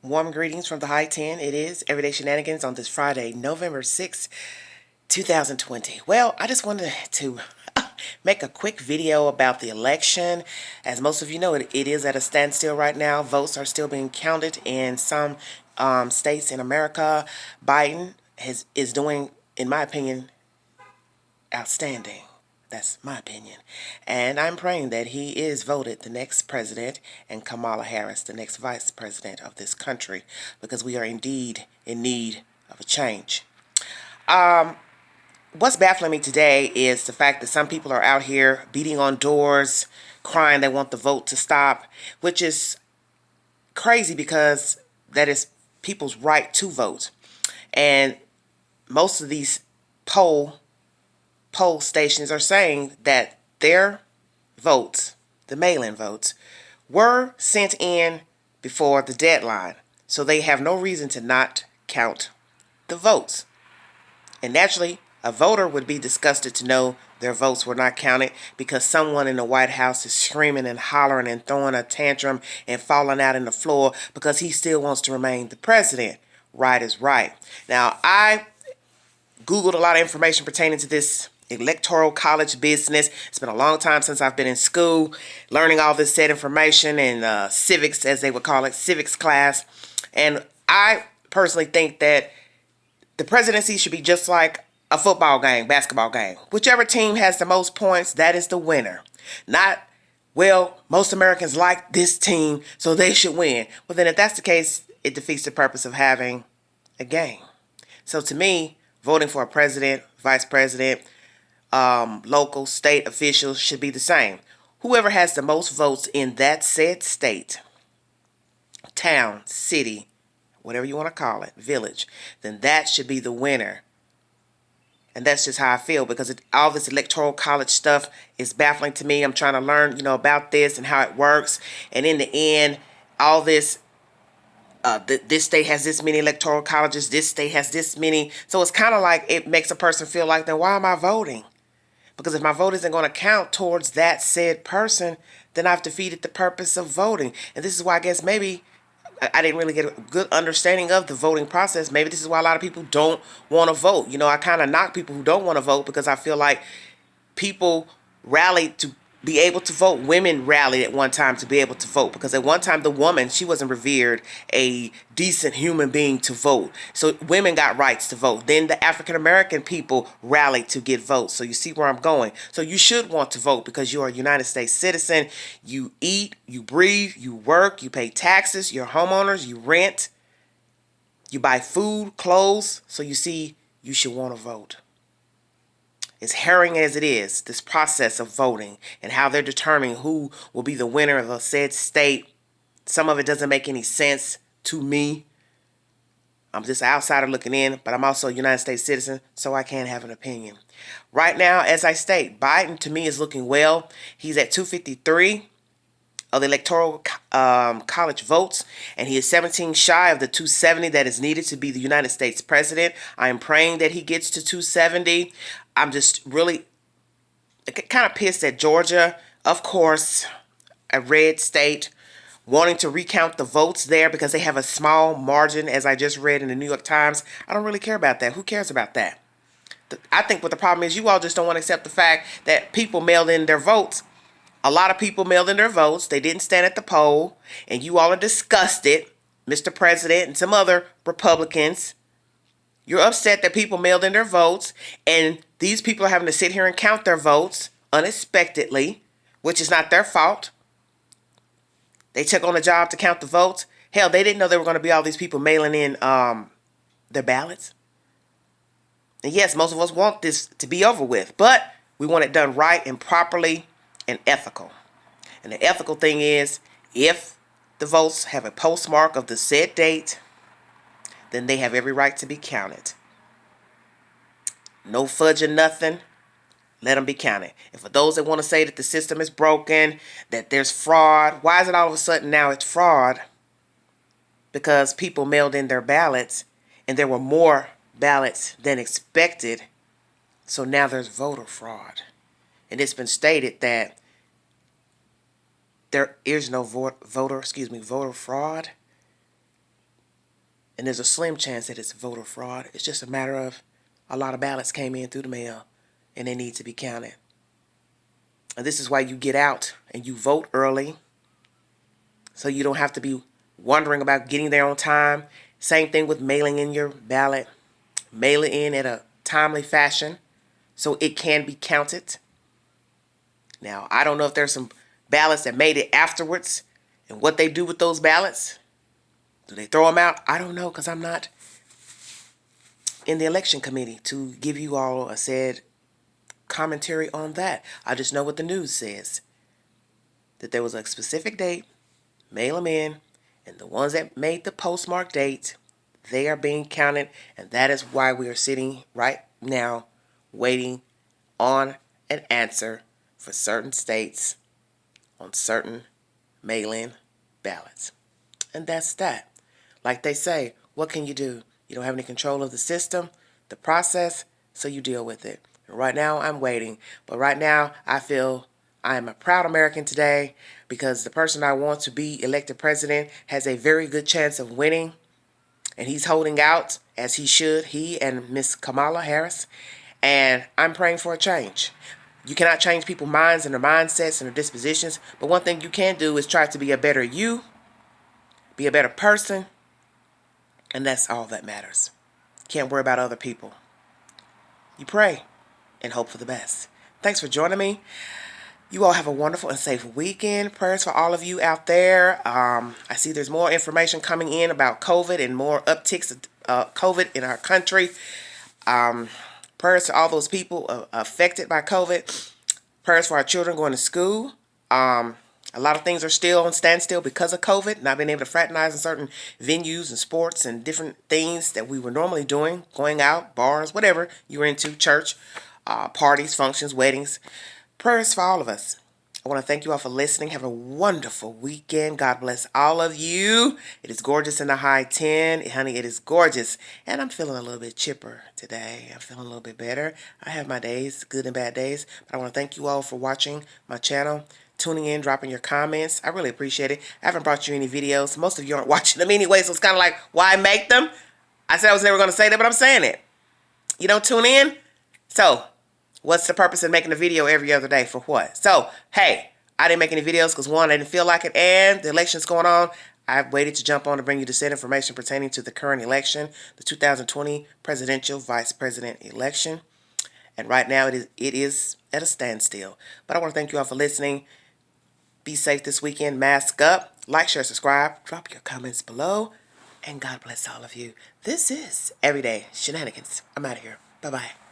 Warm greetings from the High 10. It is Everyday Shenanigans on this Friday, November 6th, 2020. Well, I just wanted to make a quick video about the election. As most of you know, it is at a standstill right now. Votes are still being counted in some states in America. Biden is doing, in my opinion, outstanding. That's my opinion. And I'm praying that he is voted the next president and Kamala Harris the next vice president of this country, because we are indeed in need of a change. What's baffling me today is the fact that some people are out here beating on doors, crying they want the vote to stop, which is crazy because that is people's right to vote. And most of these poll stations are saying that their votes, the mail-in votes, were sent in before the deadline. So they have no reason to not count the votes. And naturally, a voter would be disgusted to know their votes were not counted because someone in the White House is screaming and hollering and throwing a tantrum and falling out on the floor because he still wants to remain the president. Right is right. Now, I Googled a lot of information pertaining to this electoral college business. It's been a long time since I've been in school learning all this said information and civics, as they would call it, civics class. And I personally think that the presidency should be just like a football game, basketball game. Whichever team has the most points, that is the winner. Not, well, most Americans like this team, so they should win. Well, then if that's the case, it defeats the purpose of having a game. So to me, voting for a president, vice president, local, state officials should be the same. Whoever has the most votes in that said state, town, city, whatever you want to call it, village, then that should be the winner. And that's just how I feel, because all this electoral college stuff is baffling to me. I'm trying to learn, about this and how it works. And in the end, all this, this state has this many electoral colleges, this state has this many. So it's kind of like it makes a person feel like, then why am I voting? Because if my vote isn't going to count towards that said person, then I've defeated the purpose of voting. And this is why I guess maybe I didn't really get a good understanding of the voting process. Maybe this is why a lot of people don't want to vote. I kind of knock people who don't want to vote because I feel like people rallied to be able to vote. Women rallied at one time to be able to vote, because at one time the woman, she wasn't revered a decent human being to vote. So women got rights to vote. Then the African American people rallied to get votes. So you see where I'm going. So you should want to vote because you're a United States citizen. You eat, you breathe, you work, you pay taxes, you're homeowners, you rent, you buy food, clothes. So you see, you should want to vote. As harrowing as it is, this process of voting and how they're determining who will be the winner of a said state, some of it doesn't make any sense to me. I'm just an outsider looking in, but I'm also a United States citizen, so I can have an opinion. Right now, as I state, Biden to me is looking well. He's at 253 of the electoral college votes, and he is 17 shy of the 270 that is needed to be the United States president. I am praying that he gets to 270. I'm just really kind of pissed at Georgia, of course, a red state, wanting to recount the votes there because they have a small margin, as I just read in the New York Times. I don't really care about that. Who cares about that? I think what the problem is, you all just don't want to accept the fact that people mailed in their votes. A lot of people mailed in their votes. They didn't stand at the poll, and you all are disgusted, Mr. President and some other Republicans. You're upset that people mailed in their votes, and these people are having to sit here and count their votes unexpectedly, which is not their fault. They took on the job to count the votes. Hell, they didn't know there were going to be all these people mailing in their ballots. And yes, most of us want this to be over with, but we want it done right and properly and ethical. And the ethical thing is, if the votes have a postmark of the said date, then they have every right to be counted. No fudging nothing. Let them be counted. And for those that want to say that the system is broken, that there's fraud, why is it all of a sudden now it's fraud? Because people mailed in their ballots and there were more ballots than expected. So now there's voter fraud. And it's been stated that there is no voter fraud. And there's a slim chance that it's voter fraud. It's just a matter of a lot of ballots came in through the mail and they need to be counted. And this is why you get out and you vote early, so you don't have to be wondering about getting there on time. Same thing with mailing in your ballot. Mail it in at a timely fashion so it can be counted. Now, I don't know if there's some ballots that made it afterwards and what they do with those ballots. Do they throw them out? I don't know, because I'm not in the election committee to give you all a said commentary on that. I just know what the news says. That there was a specific date, mail them in, and the ones that made the postmark date, they are being counted, and that is why we are sitting right now waiting on an answer for certain states on certain mail-in ballots. And that's that. Like they say, what can you do? You don't have any control of the system, the process, so you deal with it. And right now, I'm waiting. But right now, I feel I am a proud American today because the person I want to be elected president has a very good chance of winning. And he's holding out, as he should, he and Miss Kamala Harris. And I'm praying for a change. You cannot change people's minds and their mindsets and their dispositions. But one thing you can do is try to be a better you, be a better person. And that's all that matters. Can't worry about other people. You pray and hope for the best. Thanks for joining me. You all have a wonderful and safe weekend. Prayers for all of you out there. I see there's more information coming in about COVID and more upticks of COVID in our country. Prayers to all those people affected by COVID. Prayers for our children going to school. A lot of things are still on standstill because of COVID, not being able to fraternize in certain venues and sports and different things that we were normally doing, going out, bars, whatever you were into, church, parties, functions, weddings. Prayers for all of us. I want to thank you all for listening. Have a wonderful weekend. God bless all of you. It is gorgeous in the high 10. Honey, it is gorgeous. And I'm feeling a little bit chipper today. I'm feeling a little bit better. I have my days, good and bad days. But I want to thank you all for watching my channel, tuning in, dropping your comments. I really appreciate it. I haven't brought you any videos. Most of you aren't watching them anyway, so it's kind of like, why make them? I said I was never going to say that, but I'm saying it. You don't tune in? So, what's the purpose of making a video every other day? For what? So, hey, I didn't make any videos because, one, I didn't feel like it, and the election's going on. I've waited to jump on to bring you the said information pertaining to the current election, the 2020 presidential vice president election. And right now, it is at a standstill. But I want to thank you all for listening. Be safe this weekend. Mask up. Like, share, subscribe. Drop your comments below. And God bless all of you. This is Everyday Shenanigans. I'm out of here. Bye-bye.